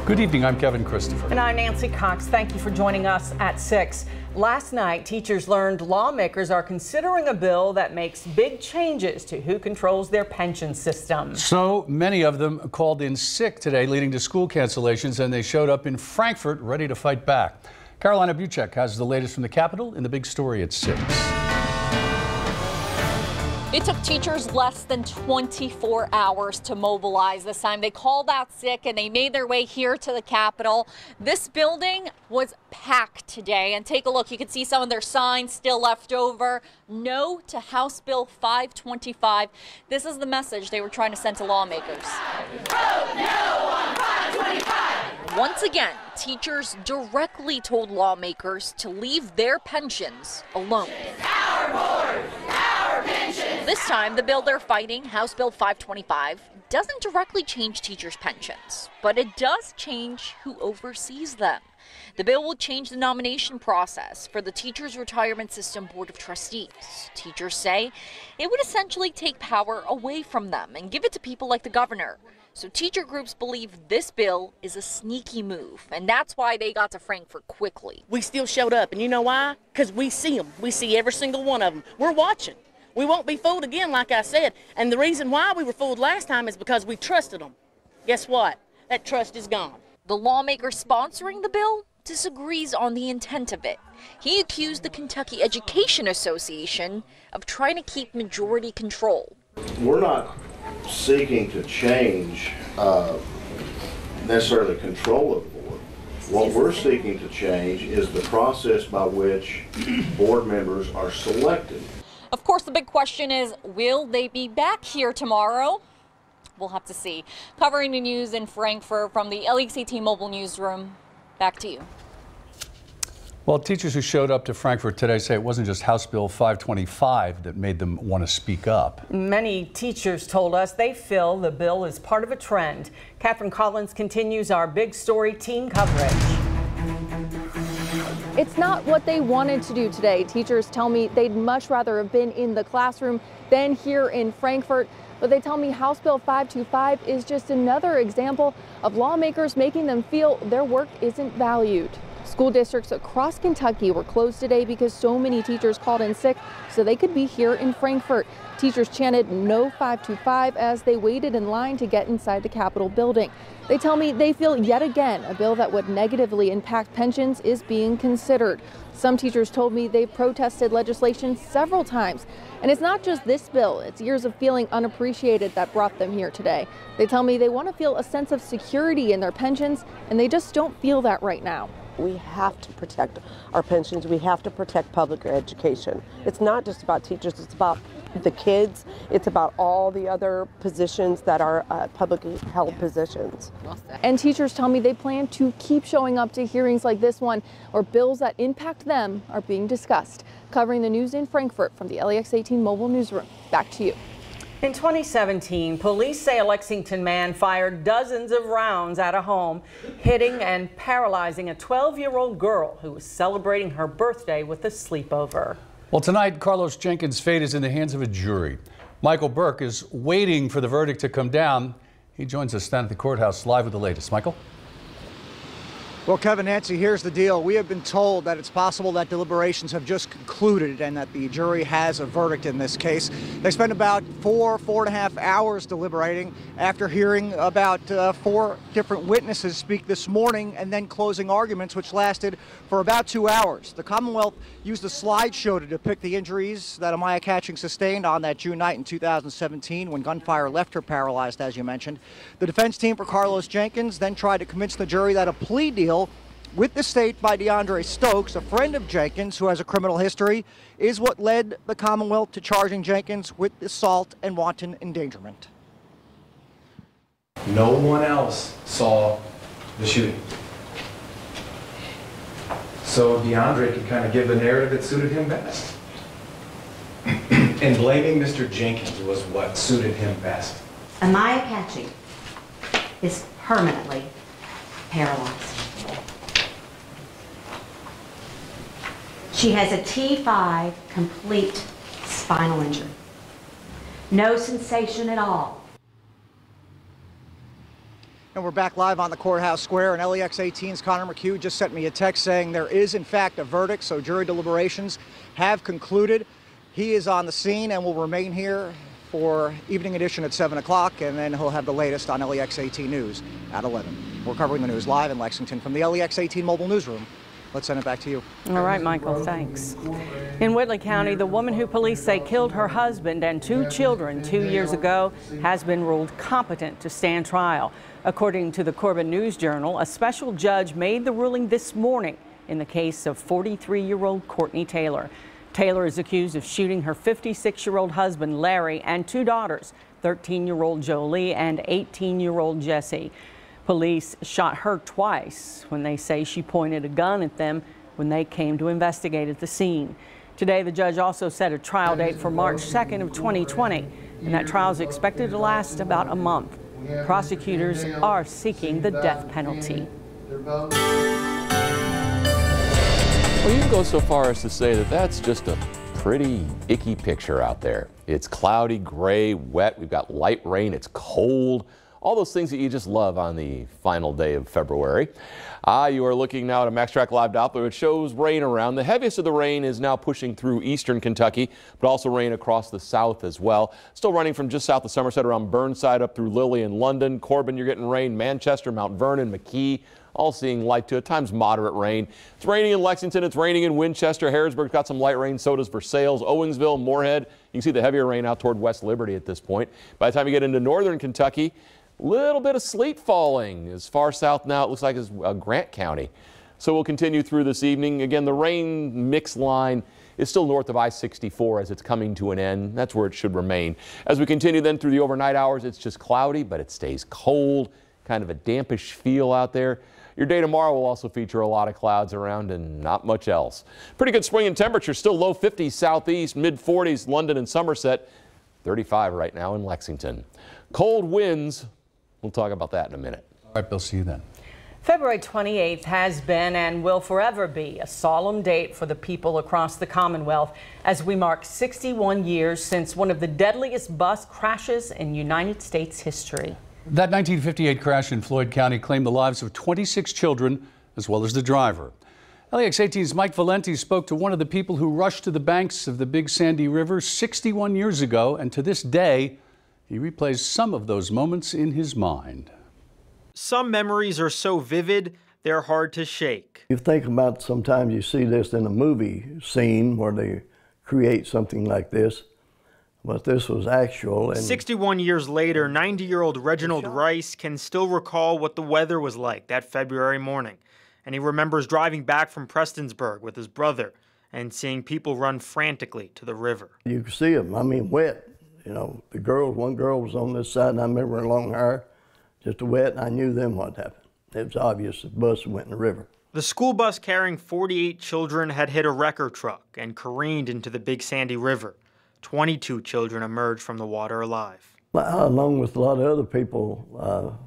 Good evening, I'm Kevin Christopher. And I'm Nancy Cox. Thank you for joining us at 6. Last night, teachers learned lawmakers are considering a bill that makes big changes to who controls their pension system. So many of them called in sick today, leading to school cancellations, and they showed up in Frankfort ready to fight back. Carolina Buchek has the latest from the Capitol in the big story at 6. It took teachers less than 24 hours to mobilize this time. They called out sick and they made their way here to the Capitol. This building was packed today. And take a look. You can see some of their signs still left over. No to House Bill 525. This is the message they were trying to send to lawmakers. Vote no on 525. Once again, teachers directly told lawmakers to leave their pensions alone. Our board, our pensions. This time, the bill they're fighting, House Bill 525, doesn't directly change teachers' pensions, but it does change who oversees them. The bill will change the nomination process for the Teachers Retirement System Board of Trustees. Teachers say it would essentially take power away from them and give it to people like the governor. So teacher groups believe this bill is a sneaky move, and that's why they got to Frankfort quickly. We still showed up, and you know why? Because we see them. We see every single one of them. We're watching. We won't be fooled again, like I said. And the reason why we were fooled last time is because we trusted them. Guess what? That trust is gone. The lawmaker sponsoring the bill disagrees on the intent of it. He accused the Kentucky Education Association of trying to keep majority control. We're not seeking to change necessarily control of the board. What we're seeking to change is the process by which board members are selected. Of course, the big question is, will they be back here tomorrow? We'll have to see. Covering the news in Frankfort from the LEX Mobile Newsroom, back to you. Well, teachers who showed up to Frankfort today say it wasn't just House Bill 525 that made them want to speak up. Many teachers told us they feel the bill is part of a trend. Catherine Collins continues our big story team coverage. It's not what they wanted to do today. Teachers tell me they'd much rather have been in the classroom than here in Frankfort. But they tell me House Bill 525 is just another example of lawmakers making them feel their work isn't valued. School districts across Kentucky were closed today because so many teachers called in sick so they could be here in Frankfort. Teachers chanted no 525 as they waited in line to get inside the Capitol building. They tell me they feel yet again a bill that would negatively impact pensions is being considered. Some teachers told me they've protested legislation several times. And it's not just this bill, it's years of feeling unappreciated that brought them here today. They tell me they want to feel a sense of security in their pensions, and they just don't feel that right now. We have to protect our pensions. We have to protect public education. It's not just about teachers, it's about the kids. It's about all the other positions that are publicly held positions. And teachers tell me they plan to keep showing up to hearings like this one, or bills that impact them are being discussed. Covering the news in Frankfort from the LEX 18 Mobile Newsroom. Back to you. In 2017, police say a Lexington man fired dozens of rounds at a home, hitting and paralyzing a 12-year-old girl who was celebrating her birthday with a sleepover. Well, tonight, Carlos Jenkins' fate is in the hands of a jury. Michael Burke is waiting for the verdict to come down. He joins us down at the courthouse live with the latest. Michael? Well, Kevin, Nancy, here's the deal. We have been told that it's possible that deliberations have just concluded and that the jury has a verdict in this case. They spent about 4.5 hours deliberating after hearing about 4 different witnesses speak this morning and then closing arguments, which lasted for about 2 hours. The Commonwealth used a slideshow to depict the injuries that Amaya Catching sustained on that June night in 2017 when gunfire left her paralyzed, as you mentioned. The defense team for Carlos Jenkins then tried to convince the jury that a plea deal with the state by DeAndre Stokes, a friend of Jenkins who has a criminal history, is what led the Commonwealth to charging Jenkins with assault and wanton endangerment. No one else saw the shooting. So DeAndre could kind of give a narrative that suited him best. And blaming Mr. Jenkins was what suited him best. Amaya Catching is permanently paralyzed. She has a T5 complete spinal injury. No sensation at all. And we're back live on the courthouse square, and LEX 18's Connor McHugh just sent me a text saying there is in fact a verdict, so jury deliberations have concluded. He is on the scene and will remain here for evening edition at 7 o'clock, and then he'll have the latest on LEX 18 News at 11. We're covering the news live in Lexington from the LEX 18 mobile newsroom. Let's send it back to you. All right, Michael, thanks. In Whitley County, the woman who police say killed her husband and 2 children 2 years ago has been ruled competent to stand trial. According to the Corbin News Journal, a special judge made the ruling this morning in the case of 43-year-old Courtney Taylor. Taylor is accused of shooting her 56-year-old husband, Larry, and 2 daughters, 13-year-old Jolie and 18-year-old Jessie. Police shot her twice when they say she pointed a gun at them when they came to investigate at the scene. Today, the judge also set a trial date for March 2nd of 2020, and that trial is expected to last about a month. Prosecutors are seeking the death penalty. Well, you can go so far as to say that that's just a pretty icky picture out there. It's cloudy, gray, wet. We've got light rain. It's cold. All those things that you just love on the final day of February. You are looking now at a MaxTrack Live Doppler, which shows rain around. The heaviest of the rain is now pushing through eastern Kentucky, but also rain across the south as well. Still running from just south of Somerset around Burnside up through Lilly and London. Corbin, you're getting rain. Manchester, Mount Vernon, McKee, all seeing light to at times moderate rain. It's raining in Lexington. It's raining in Winchester. Harrisburg's got some light rain. So does Versailles, Owensville, Moorhead. You can see the heavier rain out toward West Liberty at this point. By the time you get into northern Kentucky, little bit of sleet falling as far south now it looks like it's Grant County. So we'll continue through this evening. Again, the rain mix line is still north of I-64 as it's coming to an end. That's where it should remain. As we continue then through the overnight hours, it's just cloudy, but it stays cold, kind of a dampish feel out there. Your day tomorrow will also feature a lot of clouds around and not much else. Pretty good spring in temperature, still low 50s southeast, mid 40s London and Somerset, 35 right now in Lexington. Cold winds. We'll talk about that in a minute. All right, Bill, see you then. February 28th has been and will forever be a solemn date for the people across the Commonwealth as we mark 61 years since one of the deadliest bus crashes in United States history. That 1958 crash in Floyd County claimed the lives of 26 children as well as the driver. LEX 18's Mike Valenti spoke to one of the people who rushed to the banks of the Big Sandy River 61 years ago, and to this day, he replays some of those moments in his mind. Some memories are so vivid, they're hard to shake. You think about sometimes you see this in a movie scene where they create something like this, but this was actual. And 61 years later, 90-year-old Reginald Rice can still recall what the weather was like that February morning. And he remembers driving back from Prestonsburg with his brother and seeing people run frantically to the river. You could see them, I mean, wet. You know, the girls, one girl was on this side, and I remember her long hair, just wet, and I knew then what happened. It was obvious the bus went in the river. The school bus carrying 48 children had hit a wrecker truck and careened into the Big Sandy River. 22 children emerged from the water alive. Along with a lot of other people,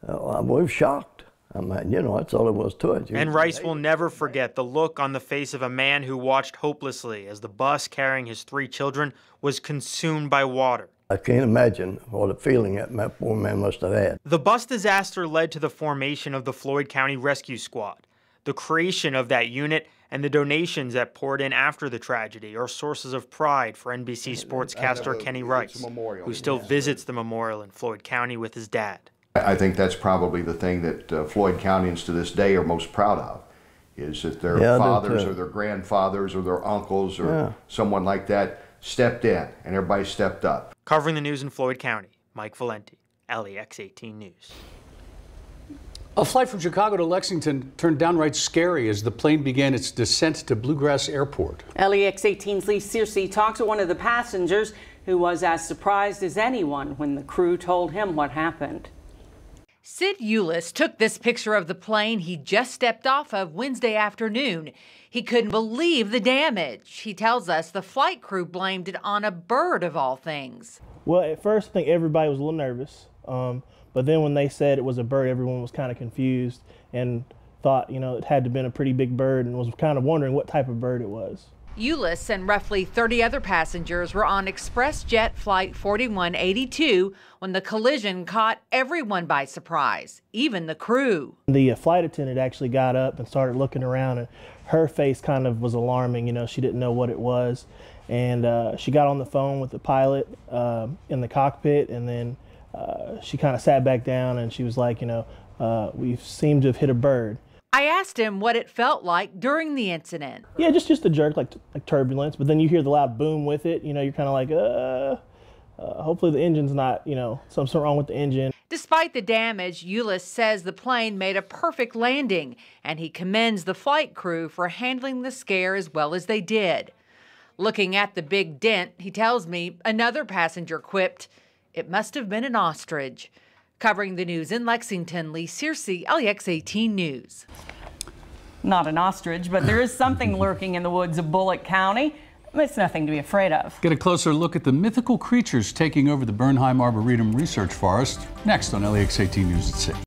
I was shocked. I mean, you know, that's all it was to it. And Rice will never forget the look on the face of a man who watched hopelessly as the bus carrying his 3 children was consumed by water. I can't imagine what a feeling that poor man must have had. The bus disaster led to the formation of the Floyd County Rescue Squad. The creation of that unit and the donations that poured in after the tragedy are sources of pride for NBC sportscaster Kenny Rice, who still visits the memorial in Floyd County with his dad. I think that's probably the thing that Floyd Countyans to this day are most proud of, is that their fathers or their grandfathers or their uncles or someone like that stepped in and everybody stepped up. Covering the news in Floyd County, Mike Valenti, LEX 18 News. A flight from Chicago to Lexington turned downright scary as the plane began its descent to Bluegrass Airport. LEX 18's Lee Searcy talked to one of the passengers who was as surprised as anyone when the crew told him what happened. Sid Eulis took this picture of the plane he just stepped off of Wednesday afternoon. He couldn't believe the damage. He tells us the flight crew blamed it on a bird of all things. Well, at first I think everybody was a little nervous, but then when they said it was a bird, everyone was kind of confused and thought, you know, it had to have been a pretty big bird and was kind of wondering what type of bird it was. Euless and roughly 30 other passengers were on Express Jet Flight 4182 when the collision caught everyone by surprise, even the crew. The flight attendant actually got up and started looking around, and her face kind of was alarming. You know, she didn't know what it was. And she got on the phone with the pilot in the cockpit, and then she kind of sat back down and she was like, you know, we seem to have hit a bird. I asked him what it felt like during the incident. Yeah, just a jerk, like turbulence, but then you hear the loud boom with it. You know, you're kind of like, hopefully the engine's not, you know, something wrong with the engine. Despite the damage, Euless says the plane made a perfect landing, and he commends the flight crew for handling the scare as well as they did. Looking at the big dent, he tells me another passenger quipped, "It must have been an ostrich." Covering the news in Lexington, Lee Searcy, LEX 18 News. Not an ostrich, but there is something lurking in the woods of Bullock County. It's nothing to be afraid of. Get a closer look at the mythical creatures taking over the Bernheim Arboretum Research Forest next on LEX 18 News at 6.